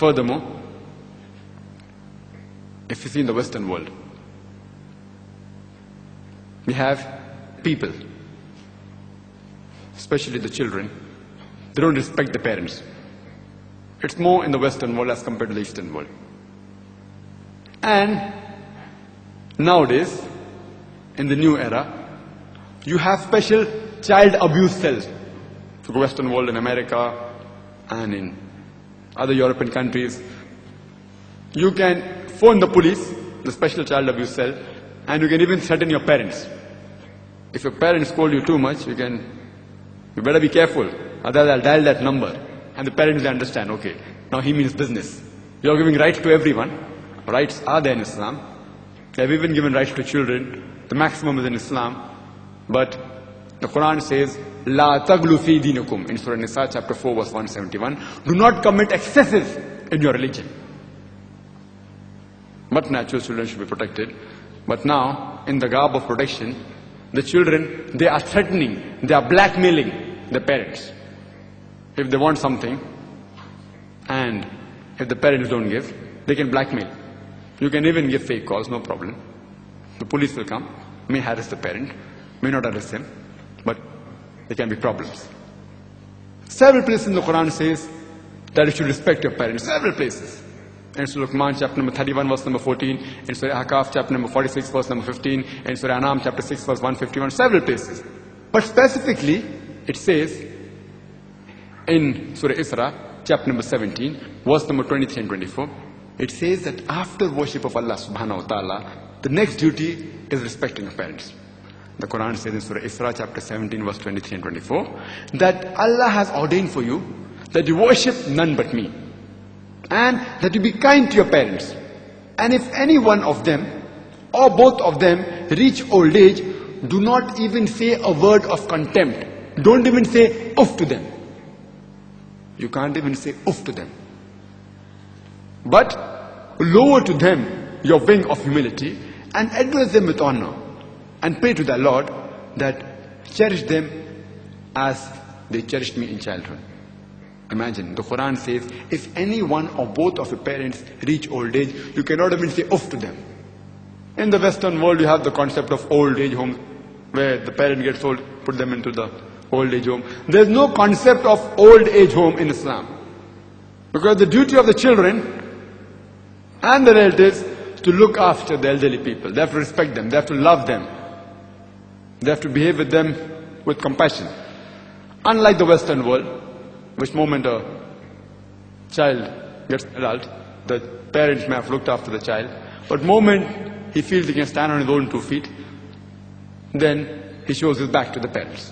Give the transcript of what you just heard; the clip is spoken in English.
Furthermore, if you see in the Western world, we have people, especially the children, they don't respect the parents. It's more in the Western world as compared to the Eastern world. And nowadays, in the new era, you have special child abuse cells for the Western world, in America and in other European countries. You can phone the police, the special child abuse cell, and you can even threaten your parents. If your parents scold you too much, you better be careful, otherwise I'll dial that number. And the parents understand, okay, now he means business. You're giving rights to everyone. Rights are there in Islam. They have even given rights to children. The maximum is in Islam. But the Quran says, La taglu fi dinakum, in Surah Nisa chapter 4 verse 171. Do not commit excesses in your religion. But natural children should be protected. But now, in the garb of protection, the children, they are threatening, they are blackmailing the parents. If they want something, and if the parents don't give, they can blackmail. You can even give fake calls, no problem. The police will come, may harass the parent, may not arrest him, but there can be problems. Several places in the Quran says that you should respect your parents. Several places. In Surah Luqman chapter number 31 verse number 14, in Surah Ahqaf chapter number 46 verse number 15, in Surah Anam chapter 6 verse 151, several places. But specifically, it says in Surah Isra chapter number 17 verse number 23 and 24, it says that after worship of Allah subhanahu wa ta'ala, the next duty is respecting your parents. The Quran says in Surah Isra chapter 17 verse 23 and 24 that Allah has ordained for you that you worship none but me, and that you be kind to your parents. And if any one of them or both of them reach old age, do not even say a word of contempt. Don't even say oof to them. You can't even say oof to them. But lower to them your wing of humility and address them with honor, and pray to the Lord that cherish them as they cherished me in childhood. Imagine, the Quran says, if any one or both of your parents reach old age, you cannot even say oof to them. In the Western world, you have the concept of old age home, where the parent gets old, put them into the old age home. There is no concept of old age home in Islam. Because the duty of the children and the relatives is to look after the elderly people. They have to respect them, they have to love them. They have to behave with them with compassion. Unlike the Western world, which moment a child gets adult, the parents may have looked after the child, but moment he feels he can stand on his own 2 feet, then he shows his back to the parents.